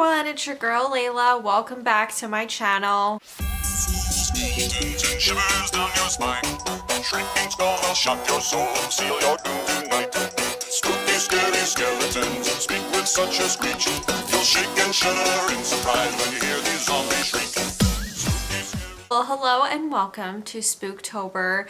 everyone, it's your girl Layla. Welcome back to my channel. Shivers down your spine. Shrinking's gonna shock your soul, seal your doom tonight. Spooky, scary skeletons speak with such a screech. You'll shake and shudder in surprise when you hear these zombies shriek. Well, hello and welcome to Spooktober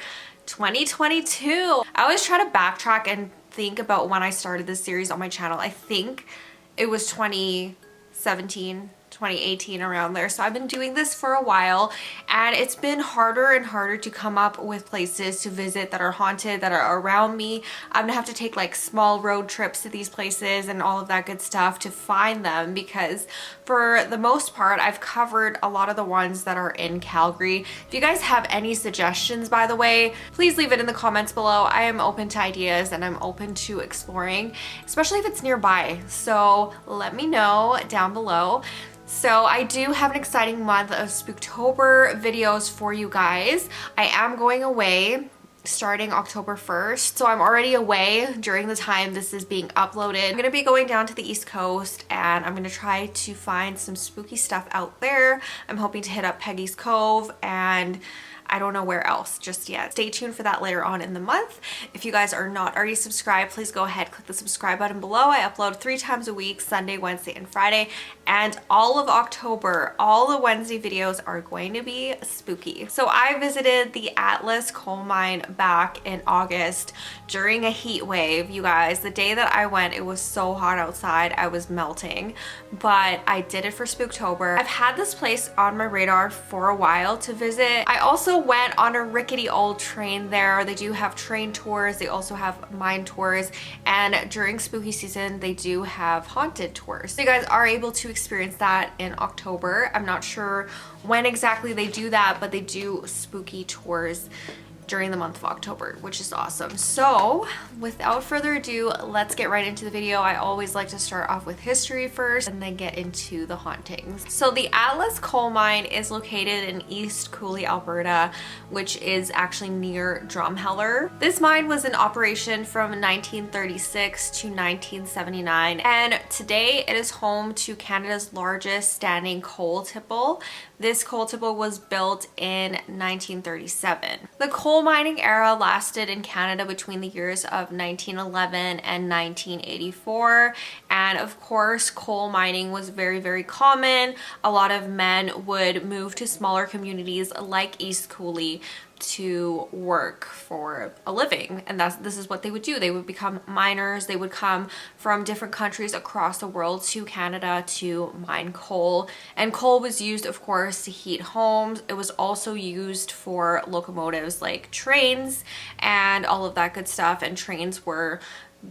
2022. I always try to backtrack and think about when I started this series on my channel. I think it was 2017, 2018, around there. So I've been doing this for a while and it's been harder and harder to come up with places to visit that are haunted, that are around me. I'm gonna have to take like small road trips to these places and all of that good stuff to find them, because for the most part I've covered a lot of the ones that are in Calgary. If you guys have any suggestions, by the way, please leave it in the comments below. I am open to ideas and I'm open to exploring, especially if it's nearby. So let me know down below. So I do have an exciting month of Spooktober videos for you guys. I am going away starting October 1st. So I'm already away during the time this is being uploaded. I'm gonna be going down to the East Coast and I'm gonna try to find some spooky stuff out there. I'm hoping to hit up Peggy's Cove and I don't know where else just yet. Stay tuned for that later on in the month. If you guys are not already subscribed, please go ahead, click the subscribe button below. I upload 3 times a week, Sunday, Wednesday, and Friday. And all of October, all the Wednesday videos are going to be spooky. So I visited the Atlas coal mine back in August during a heat wave. You guys, the day that I went, it was so hot outside, I was melting. But I did it for Spooktober. I've had this place on my radar for a while to visit. I also went on a rickety old train there. They do have train tours. They also have mine tours. And during spooky season, they do have haunted tours. So you guys are able to experience that in October. I'm not sure when exactly they do that, but they do spooky tours during the month of October, which is awesome. So without further ado, let's get right into the video. I always like to start off with history first and then get into the hauntings. So the Atlas coal mine is located in East Coulee, Alberta, which is actually near Drumheller. This mine was in operation from 1936 to 1979, and today it is home to Canada's largest standing coal tipple. This coal tipple was built in 1937. The coal mining era lasted in Canada between the years of 1911 and 1984. And of course, coal mining was very, very common. A lot of men would move to smaller communities like East Coulee to work for a living, and this is what they would do. They would become miners. They would come from different countries across the world to Canada to mine coal, and coal was used, of course, to heat homes. It was also used for locomotives like trains and all of that good stuff, and trains were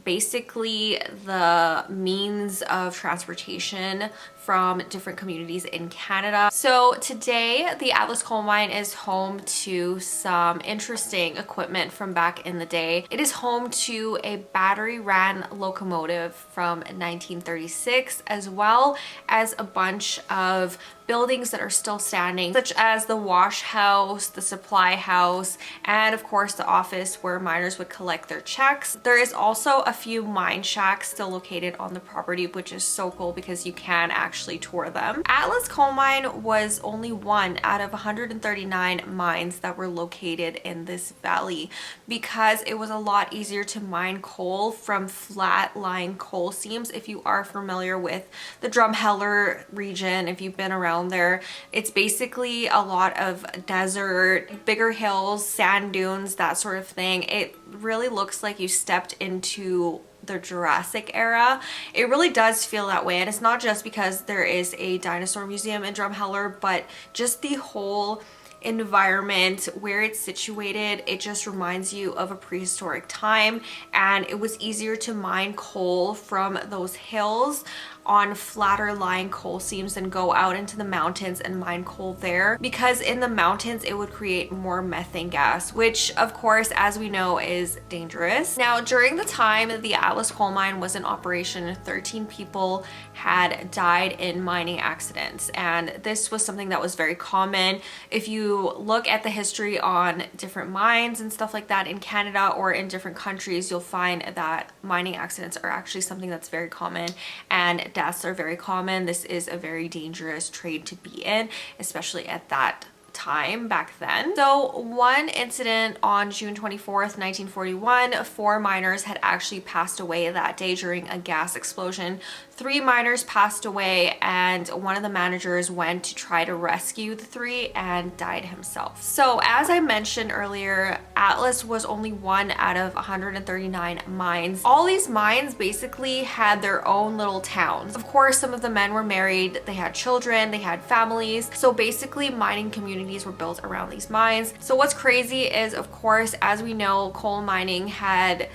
basically the means of transportation from different communities in Canada. So today the Atlas coal mine is home to some interesting equipment from back in the day. It is home to a battery ran locomotive from 1936, as well as a bunch of buildings that are still standing, such as the wash house, the supply house, and of course the office where miners would collect their checks. There is also a few mine shacks still located on the property, which is so cool because you can actually tour them. Atlas coal mine was only one out of 139 mines that were located in this valley, because it was a lot easier to mine coal from flat-lying coal seams. If you are familiar with the Drumheller region, if you've been around there, it's basically a lot of desert, bigger hills, sand dunes, that sort of thing. It really looks like you stepped into the Jurassic era. It really does feel that way, and it's not just because there is a dinosaur museum in Drumheller, but just the whole environment where it's situated, it just reminds you of a prehistoric time. And it was easier to mine coal from those hills on flatter lying coal seams and go out into the mountains and mine coal there, because in the mountains it would create more methane gas, which of course, as we know, is dangerous. Now, during the time the Atlas coal mine was in operation, 13 people had died in mining accidents, and this was something that was very common. If you look at the history on different mines and stuff like that in Canada or in different countries, you'll find that mining accidents are actually something that's very common and deaths are very common. This is a very dangerous trade to be in, especially at that time back then. So one incident on June 24th, 1941, 4 miners had actually passed away that day during a gas explosion. 3 miners passed away, and one of the managers went to try to rescue the 3 and died himself. So as I mentioned earlier, Atlas was only one out of 139 mines. All these mines basically had their own little towns. Of course, some of the men were married, they had children, they had families. So basically mining communities were built around these mines. So what's crazy is, of course, as we know, coal mining had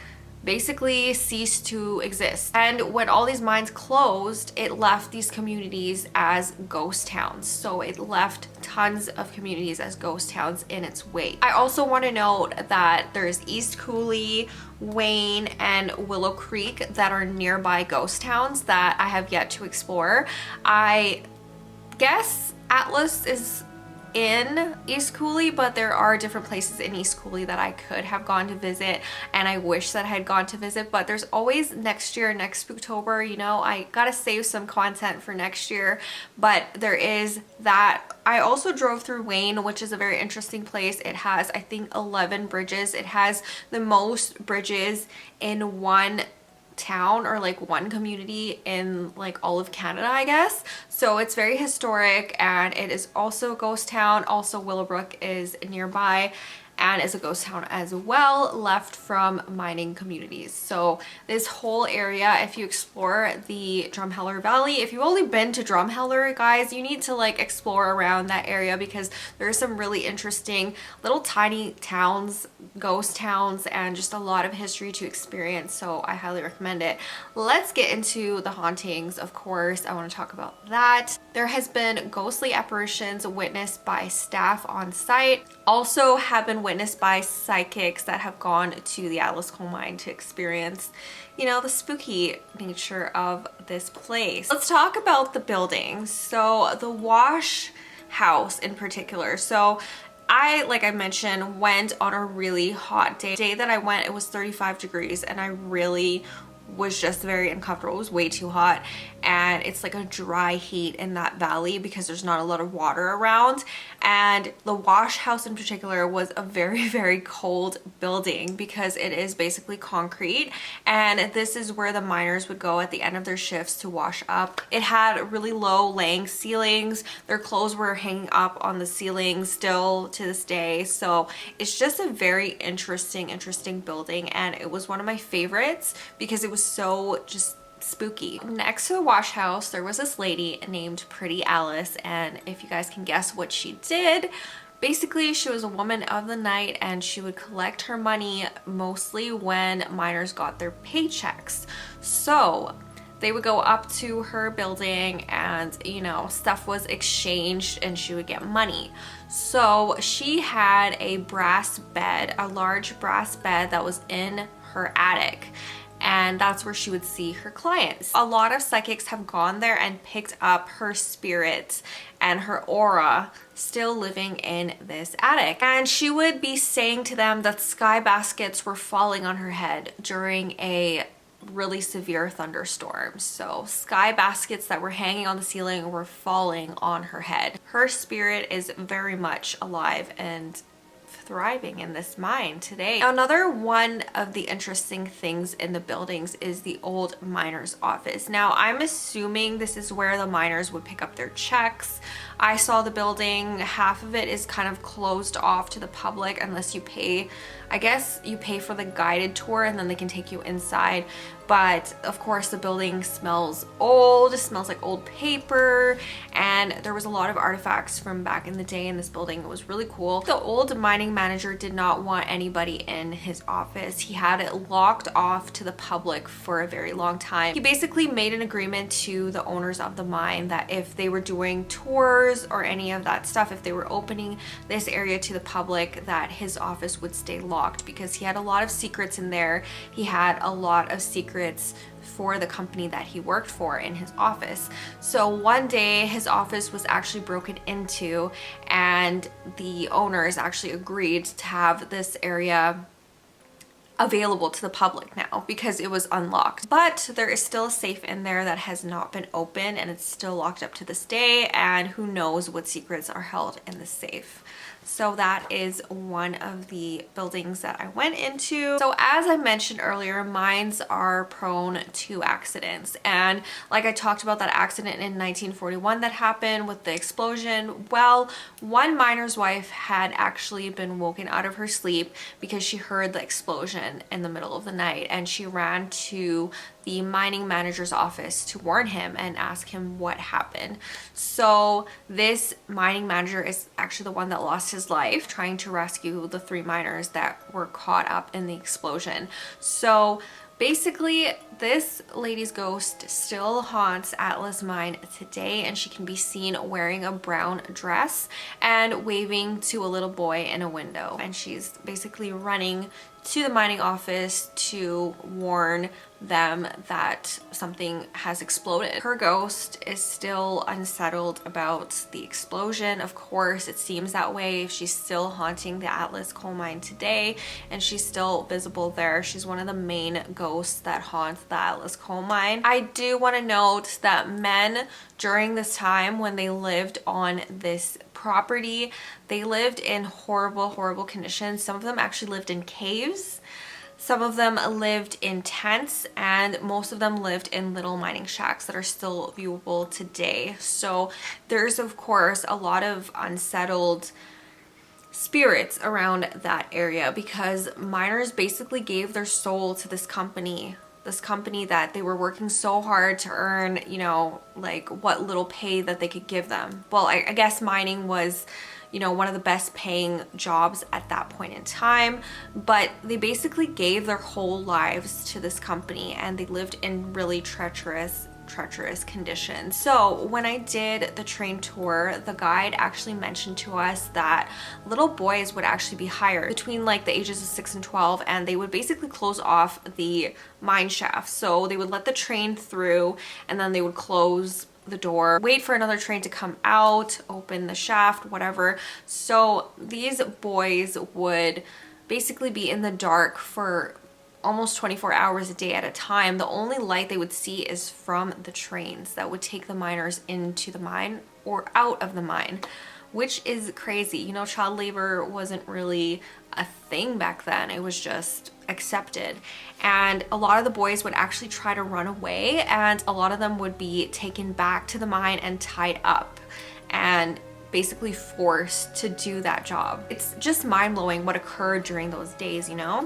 basically ceased to exist. And when all these mines closed, it left these communities as ghost towns. So it left tons of communities as ghost towns in its wake. I also want to note that there's East Coulee, Wayne, and Willow Creek that are nearby ghost towns that I have yet to explore. I guess Atlas is in East Coulee, but there are different places in East Coulee that I could have gone to visit, and I wish that I had gone to visit, but there's always next year, next Spooktober, you know, I gotta save some content for next year. But there is that. I also drove through Wayne, which is a very interesting place. It has, I think, 11 bridges. It has the most bridges in one town, or like one community in like all of Canada, I guess. So it's very historic, and it is also a ghost town. Also, Willowbrook is nearby and is a ghost town as well, left from mining communities. So this whole area, if you explore the Drumheller Valley, if you've only been to Drumheller, guys, you need to like explore around that area, because there's some really interesting little tiny towns, ghost towns, and just a lot of history to experience. So I highly recommend it. Let's get into the hauntings. Of course, I want to talk about that. There has been ghostly apparitions witnessed by staff on site, also have been witnessed by psychics that have gone to the Atlas coal mine to experience, you know, the spooky nature of this place. Let's talk about the buildings. So the wash house in particular. So like I mentioned, went on a really hot day. The day that I went, it was 35 degrees, and I really was just very uncomfortable. It was way too hot, and it's like a dry heat in that valley because there's not a lot of water around. And the wash house in particular was a very, very cold building because it is basically concrete, and this is where the miners would go at the end of their shifts to wash up. It had really low laying ceilings. Their clothes were hanging up on the ceiling still to this day. So it's just a very interesting building, and it was one of my favorites because it was so just spooky. Next to the wash house, there was this lady named Pretty Alice, and if you guys can guess what she did, basically she was a woman of the night, and she would collect her money mostly when miners got their paychecks. So they would go up to her building, and you know, stuff was exchanged and she would get money. So she had a brass bed, a large brass bed that was in her attic, and that's where she would see her clients. A lot of psychics have gone there and picked up her spirit and her aura still living in this attic. And she would be saying to them that sky baskets were falling on her head during a really severe thunderstorm. So sky baskets that were hanging on the ceiling were falling on her head. Her spirit is very much alive and thriving in this mine today. Another one of the interesting things in the buildings is the old miner's office. Now, I'm assuming this is where the miners would pick up their checks. I saw the building, half of it is kind of closed off to the public unless you pay. I guess you pay for the guided tour and then they can take you inside. But of course the building smells old, it smells like old paper, and there was a lot of artifacts from back in the day in this building. It was really cool. The old mining manager did not want anybody in his office. He had it locked off to the public for a very long time. He basically made an agreement to the owners of the mine that if they were doing tours or any of that stuff, if they were opening this area to the public, that his office would stay locked because he had a lot of secrets in there. He had a lot of secrets for the company that he worked for in his office. So one day his office was actually broken into, and the owners actually agreed to have this area available to the public now because it was unlocked. But there is still a safe in there that has not been opened, and it's still locked up to this day, and who knows what secrets are held in the safe. So that is one of the buildings that I went into. So as I mentioned earlier, mines are prone to accidents. And like I talked about that accident in 1941 that happened with the explosion. Well, one miner's wife had actually been woken out of her sleep because she heard the explosion in the middle of the night, and she ran to the mining manager's office to warn him and ask him what happened. So this mining manager is actually the one that lost his life trying to rescue the 3 miners that were caught up in the explosion. So basically, this lady's ghost still haunts Atlas Mine today, and she can be seen wearing a brown dress and waving to a little boy in a window. And she's basically running to the mining office to warn them that something has exploded. Her ghost is still unsettled about the explosion. Of course, it seems that way. She's still haunting the Atlas coal mine today, and she's still visible there. She's one of the main ghosts that haunts the Atlas coal mine. I do want to note that men during this time when they lived on this property, they lived in horrible conditions. Some of them actually lived in caves. Some of them lived in tents, and most of them lived in little mining shacks that are still viewable today. So there's of course a lot of unsettled spirits around that area because miners basically gave their soul to this company that they were working so hard to earn, you know, like what little pay that they could give them. Well, I guess mining was, you know, one of the best paying jobs at that point in time, but they basically gave their whole lives to this company, and they lived in really treacherous conditions. So when I did the train tour, the guide actually mentioned to us that little boys would actually be hired between like the ages of 6 and 12, and they would basically close off the mine shaft. So they would let the train through, and then they would close the door, wait for another train to come out, open the shaft, whatever. So these boys would basically be in the dark for almost 24 hours a day at a time. The only light they would see is from the trains that would take the miners into the mine or out of the mine, which is crazy. You know, child labor wasn't really a thing back then. It was just accepted. And a lot of the boys would actually try to run away, and a lot of them would be taken back to the mine and tied up and basically forced to do that job. It's just mind-blowing what occurred during those days, you know?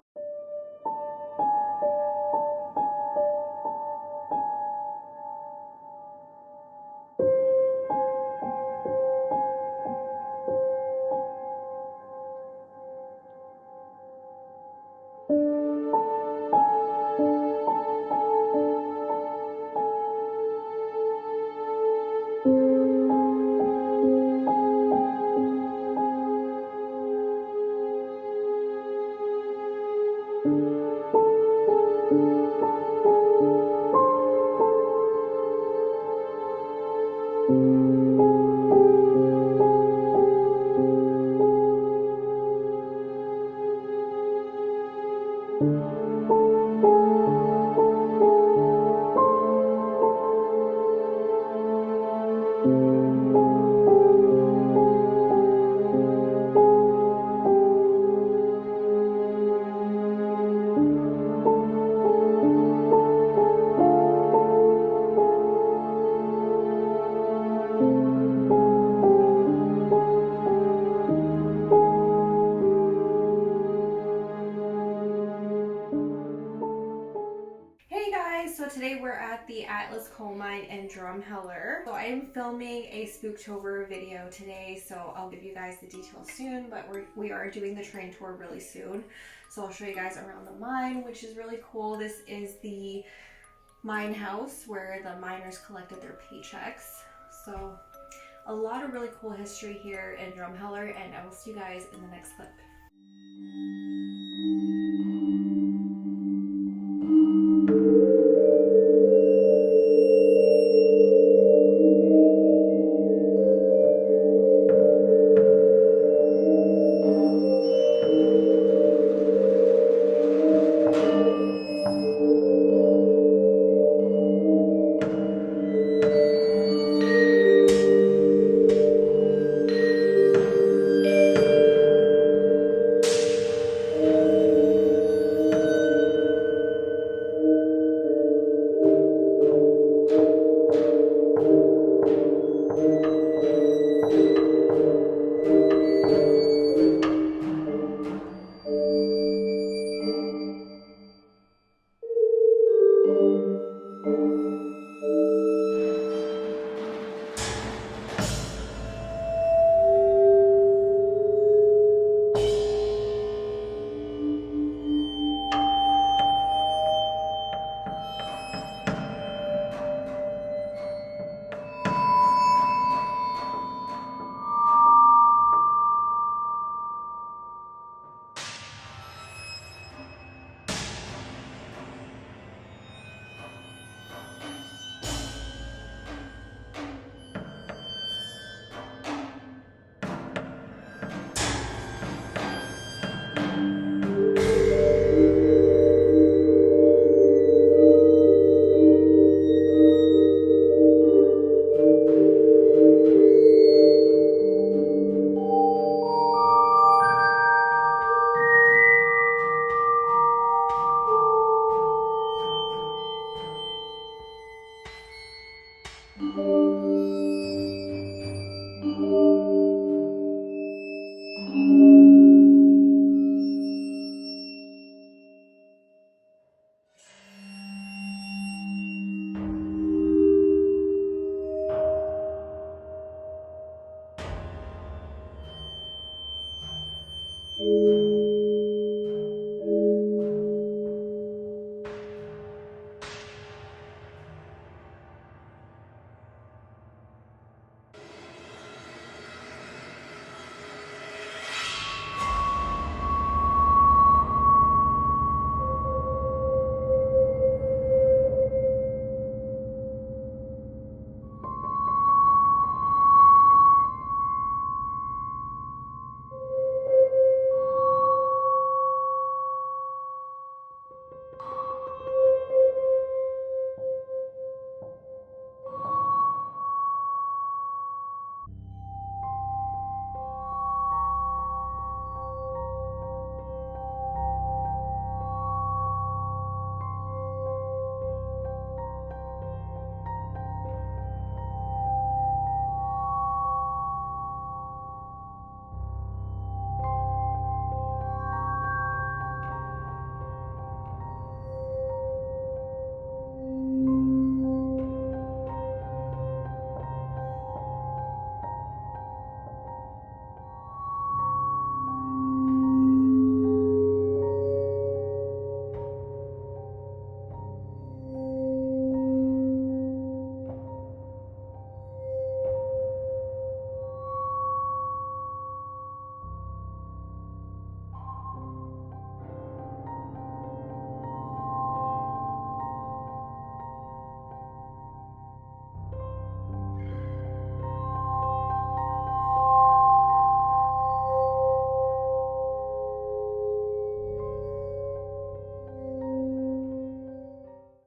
Today we're at the Atlas coal mine in Drumheller. So I am filming a Spooktober video today, so I'll give you guys the details soon, but we are doing the train tour really soon. So I'll show you guys around the mine, which is really cool. This is the mine house where the miners collected their paychecks. So a lot of really cool history here in Drumheller, and I will see you guys in the next clip.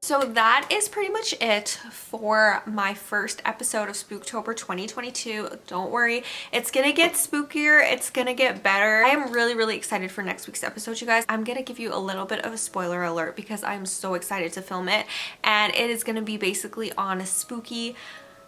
So that is pretty much it for my first episode of Spooktober 2022. Don't worry, it's gonna get spookier, it's gonna get better. I am really excited for next week's episode, you guys. I'm gonna give you a little bit of a spoiler alert because I'm so excited to film it, and it is gonna be basically on spooky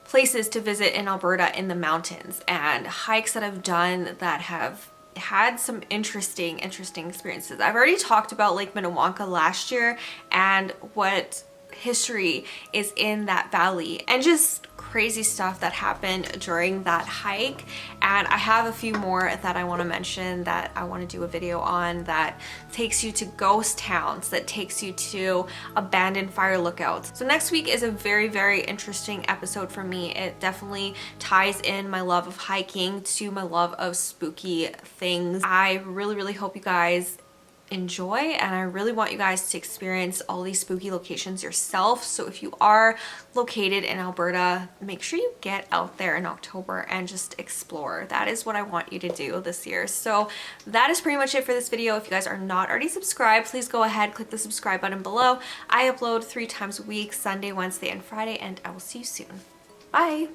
places to visit in Alberta in the mountains and hikes that I've done that have had some interesting experiences. I've already talked about Lake Minnewanka last year and what history is in that valley and just crazy stuff that happened during that hike, and I have a few more that I want to mention that I want to do a video on that takes you to ghost towns, that takes you to abandoned fire lookouts. So next week is a very interesting episode for me. It definitely ties in my love of hiking to my love of spooky things. I really hope you guys enjoy, and I really want you guys to experience all these spooky locations yourself. So if you are located in Alberta, make sure you get out there in October and just explore. That is what I want you to do this year. So that is pretty much it for this video. If you guys are not already subscribed, please go ahead, click the subscribe button below. I upload 3 times a week, Sunday, Wednesday, and Friday, and I will see you soon. Bye!